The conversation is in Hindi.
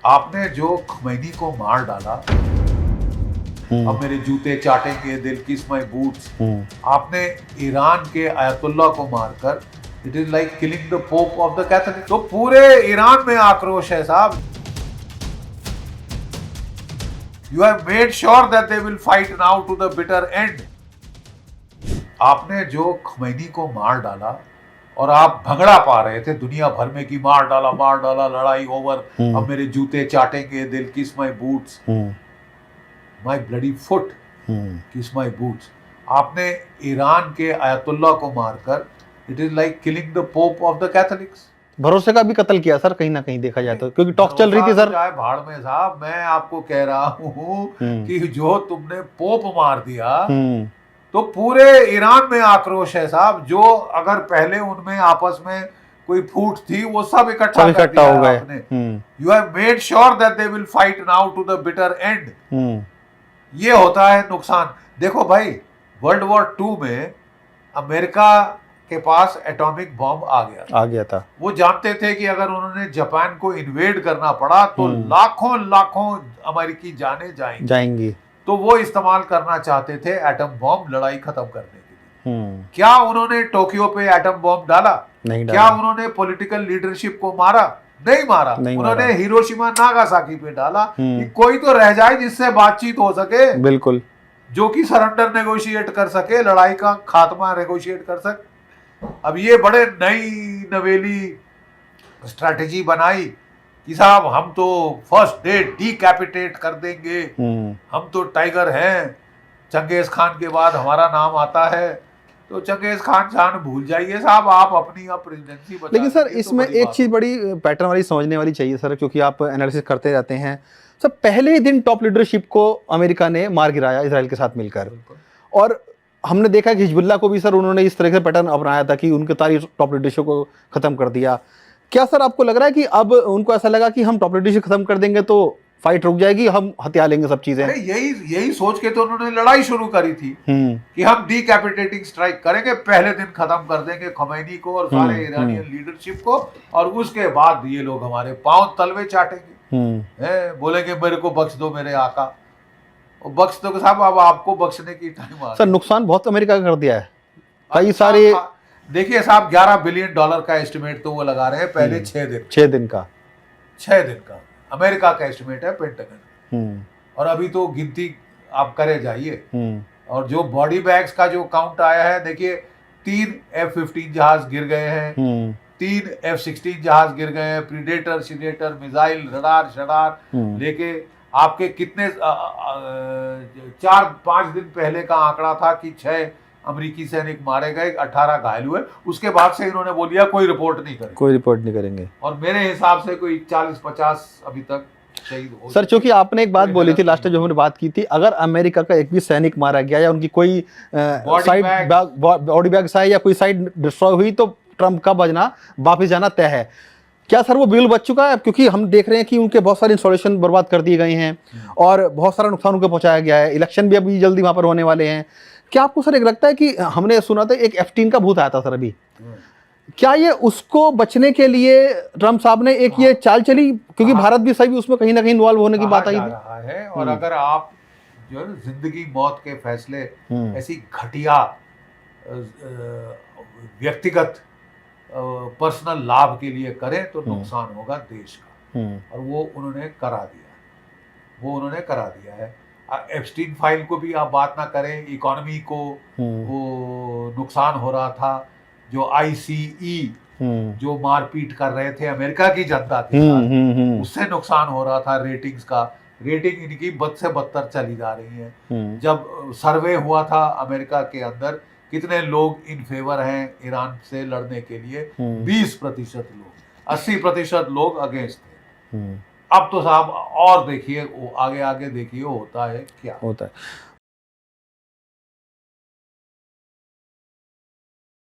आपने जो खमैनी को मार डाला, अब मेरे जूते चाटेंगे, दिल किस माय बूट्स। आपने ईरान के अयतुल्ला को मारकर, it is like killing the pope of the Catholic. तो पूरे ईरान में आक्रोश है साहब। You have made sure that they will fight now to the bitter end. आपने जो खमैनी को मार डाला और आप भगड़ा पा रहे थे दुनिया भर में कि मार डाला, लड़ाई ओवर, अब मेरे जूते चाटेंगे, दिल किस my boots, my bloody foot किस माय बूट्स। आपने ईरान के अयतुल्ला को मारकर, it is like killing the pope of the Catholics. भरोसे का भी कत्ल किया सर, कहीं ना कहीं देखा जाए तो, क्योंकि टॉक चल रही थी सर। चाहे भाड़ में साहब, मैं आपको कह रहा हूं कि जो तुमने पोप मार दिया, तो पूरे ईरान में आक्रोश है साहब। जो अगर पहले उनमें आपस में कोई फूट थी, वो सब इकट्ठा हो गए आपने। You have made sure that they will fight now to the bitter end. ये होता है नुकसान। देखो भाई, वर्ल्ड वॉर 2 में अमेरिका के पास एटॉमिक बॉम्ब आ गया था। वो जानते थे कि अगर उन्होंने जापान को इन्वेड करना पड़ा तो लाखों अमेरिकी जाने जाएंगी। तो वो इस्तेमाल करना चाहते थे एटम बॉम्ब, लड़ाई खत्म करने के लिए। क्या उन्होंने टोक्यो पे एटम बॉम्ब डाला? नहीं डाला। क्या उन्होंने पॉलिटिकल लीडरशिप को मारा? नहीं मारा। उन्होंने हिरोशिमा नागासाकी पे डाला कि कोई तो रह जाए जिससे बातचीत हो सके, बिल्कुल, जो कि सरेंडर नेगोशिएट कर सके, लड़ाई का खात्मा नेगोशिएट कर सके। अब ये बड़े नई नवेली स्ट्रैटेजी बनाई कि साहब हम तो फर्स्ट डे डिकैपिटेट कर देंगे, हम तो टाइगर हैं, चंगेज खान के बाद हमारा नाम आता है। तो चंगेज खान जान भूल जाइए साहब, आप अपनी प्रेसिडेंसी बचा। लेकिन सर इसमें तो एक चीज बड़ी पैटर्न वाली समझने वाली चाहिए सर, क्योंकि आप एनालिसिस करते रहते हैं। सर पहले ही दिन टॉप लीडरशिप को अमेरिका ने मार गिराया इजराइल के साथ मिलकर, और हमने देखा कि हिजबुल्लाह को भी सर उन्होंने इस तरह से पैटर्न अपनाया था कि उनके सारी टॉप लीडरशिप को खत्म कर दिया। क्या सर आपको लग रहा है कि अब उनको ऐसा लगा कि हम टॉप लीडरशिप खत्म कर देंगे तो फाइट रुक जाएगी, हम हथिया लेंगे सब चीजें? यही सोच के तो उन्होंने लड़ाई शुरू करी थी कि हम डिकैपिटेटिंग स्ट्राइक करेंगे, पहले दिन खत्म कर देंगे खमैनी को और सारे ईरानियन लीडरशिप को, और उसके बाद ये लोग हमारे पांव तलवे चाटेंगे, बोलेंगे मेरे को बख्श दो मेरे आका। बख्श दो साहब, अब आपको बख्शने की टाइम आ। सर नुकसान बहुत अमेरिका का कर दिया है, कई सारे। देखिए साहब, $11 बिलियन का एस्टिमेट तो वो लगा रहे हैं पहले 6 दिन का अमेरिका का एस्टिमेट है पेंटागन। और अभी तो गिनती आप करे जाइए। और जो बॉडी बैग्स का जो काउंट आया है, देखिए 3 F-15 जहाज गिर गए हैं, 3 F-16 जहाज गिर गए हैं, प्रीडेटर, शिडेटर, मिसाइल, रडार शडार लेके। आपके कितने 4-5 दिन पहले का आंकड़ा था कि 6 अमेरिकी सैनिक मारे गए, 18 घायल हुए। उसके बाद से इन्होंने बोल दिया कोई रिपोर्ट नहीं करेंगे। और मेरे हिसाब से कोई 40-50 अभी तक शहीद हो। सर चूंकि आपने एक बात बोली थी लास्ट टाइम जो हमने बात की थी, अगर अमेरिका का एक भी सैनिक मारा गया या उनकी कोई बॉडी बैग या कोई साइड डिस्ट्रॉय हुई तो ट्रंप का बजना वापिस जाना तय है। क्या सर वो बिल बच चुका है? क्योंकि हम देख रहे हैं कि उनके बहुत सारे इंस्टॉलेशन बर्बाद कर दिए गए हैं और बहुत सारा नुकसान उनको पहुंचाया गया है। इलेक्शन भी अभी जल्दी वहां पर होने वाले हैं। क्या आपको सर एक लगता है कि हमने सुना था एक F-18 का भूत आया था सर अभी, क्या ये उसको बचने के लिए ट्रंप साहब ने एक ये चाल चली? क्योंकि भारत भी सही उसमें कहीं ना कहीं इन्वॉल्व होने की बात आई है। और अगर आप जो जिंदगी मौत के फैसले ऐसी घटिया व्यक्तिगत पर्सनल लाभ के लिए करें तो नुकसान होगा देश का। और वो उन्होंने करा दिया है। एप्स्टीन फाइल को भी आप बात ना करें, इकोनॉमी को वो नुकसान हो रहा था। जो ICE जो मारपीट कर रहे थे अमेरिका की जनता के साथ, उससे नुकसान हो रहा था। रेटिंग्स का रेटिंग इनकी बद से बदतर चली जा रही है। जब सर्वे हुआ था अमेरिका के अंदर कितने लोग इन फेवर हैं ईरान से लड़ने के लिए, 20% लोग, 80% लोग अगेंस्ट थे। अब तो साहब और देखिए, वो आगे देखिए होता है क्या होता है।